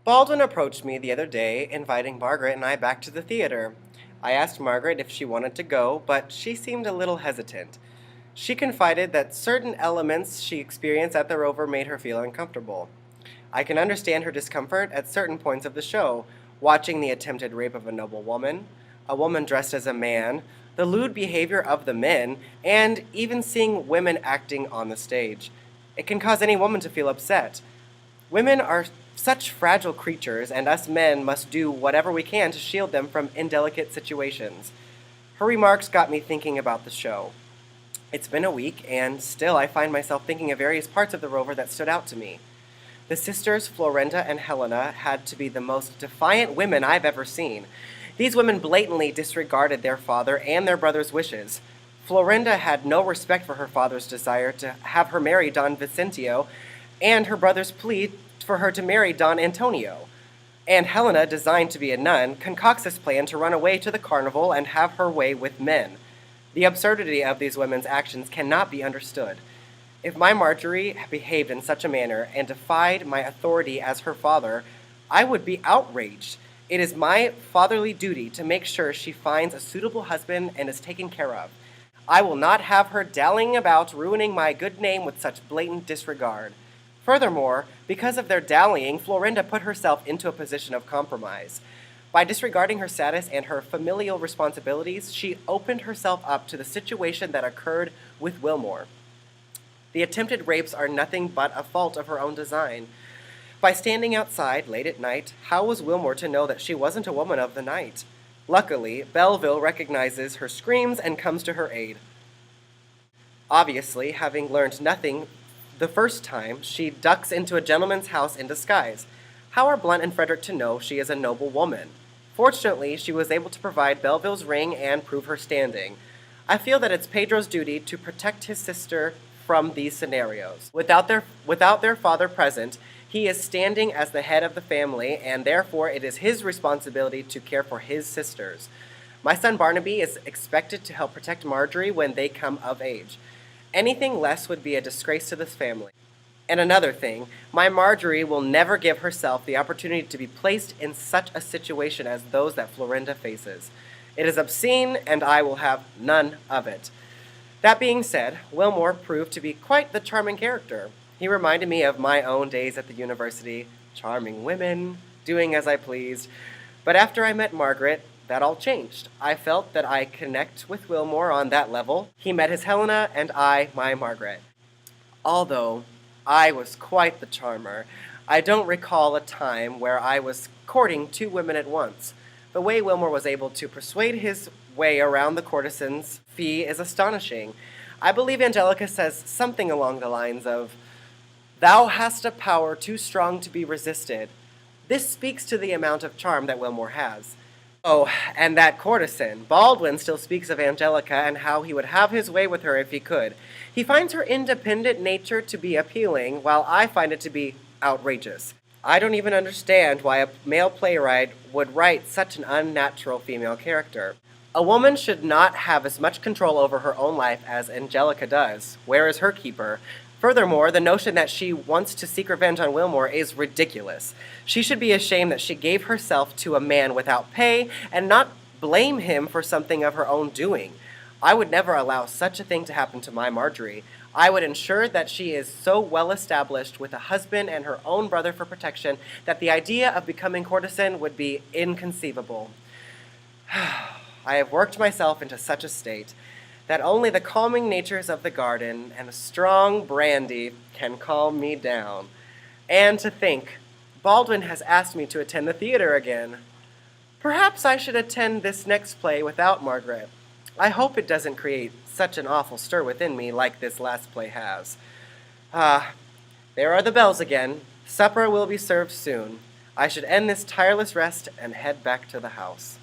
Baldwin approached me the other day, inviting Margaret and I back to the theater. I asked Margaret if she wanted to go, but she seemed a little hesitant. She confided that certain elements she experienced at the Rover made her feel uncomfortable. I can understand her discomfort at certain points of the show, watching the attempted rape of a woman dressed as a man, the lewd behavior of the men, and even seeing women acting on the stage. It can cause any woman to feel upset. Women are such fragile creatures, and us men must do whatever we can to shield them from indelicate situations. Her remarks got me thinking about the show. It's been a week, and still I find myself thinking of various parts of the Rover that stood out to me. The sisters Florinda and Helena had to be the most defiant women I've ever seen. These women blatantly disregarded their father and their brother's wishes. Florinda had no respect for her father's desire to have her marry Don Vicentio, and her brother's plea for her to marry Don Antonio. And Helena, designed to be a nun, concocts this plan to run away to the carnival and have her way with men. The absurdity of these women's actions cannot be understood. If my Marjorie behaved in such a manner and defied my authority as her father, I would be outraged. It is my fatherly duty to make sure she finds a suitable husband and is taken care of. I will not have her dallying about ruining my good name with such blatant disregard. Furthermore, because of their dallying, Florinda put herself into a position of compromise. By disregarding her status and her familial responsibilities, she opened herself up to the situation that occurred with Wilmore. The attempted rapes are nothing but a fault of her own design. By standing outside late at night, how was Wilmore to know that she wasn't a woman of the night? Luckily, Belleville recognizes her screams and comes to her aid. Obviously, having learned nothing the first time, she ducks into a gentleman's house in disguise. How are Blunt and Frederick to know she is a noble woman? Fortunately, she was able to provide Belleville's ring and prove her standing. I feel that it's Pedro's duty to protect his sister from these scenarios. Without their father present, he is standing as the head of the family, and therefore it is his responsibility to care for his sisters. My son Barnaby is expected to help protect Marjorie when they come of age. Anything less would be a disgrace to this family. And another thing, my Marjorie will never give herself the opportunity to be placed in such a situation as those that Florinda faces. It is obscene, and I will have none of it. That being said, Wilmore proved to be quite the charming character. He reminded me of my own days at the university, charming women, doing as I pleased. But after I met Margaret, that all changed. I felt that I connect with Wilmore on that level. He met his Helena, and I my Margaret. Although I was quite the charmer, I don't recall a time where I was courting two women at once. The way Wilmore was able to persuade his way around the courtesan's fee is astonishing. I believe Angelica says something along the lines of, "Thou hast a power too strong to be resisted." This speaks to the amount of charm that Wilmore has. Oh, and that courtesan. Baldwin still speaks of Angelica and how he would have his way with her if he could. He finds her independent nature to be appealing, while I find it to be outrageous. I don't even understand why a male playwright would write such an unnatural female character. A woman should not have as much control over her own life as Angelica does. Where is her keeper? Furthermore, the notion that she wants to seek revenge on Wilmore is ridiculous. She should be ashamed that she gave herself to a man without pay and not blame him for something of her own doing. I would never allow such a thing to happen to my Marjorie. I would ensure that she is so well established with a husband and her own brother for protection that the idea of becoming courtesan would be inconceivable. I have worked myself into such a state that only the calming natures of the garden and a strong brandy can calm me down. And to think, Baldwin has asked me to attend the theater again. Perhaps I should attend this next play without Margaret. I hope it doesn't create such an awful stir within me like this last play has. There are the bells again. Supper will be served soon. I should end this tireless rest and head back to the house.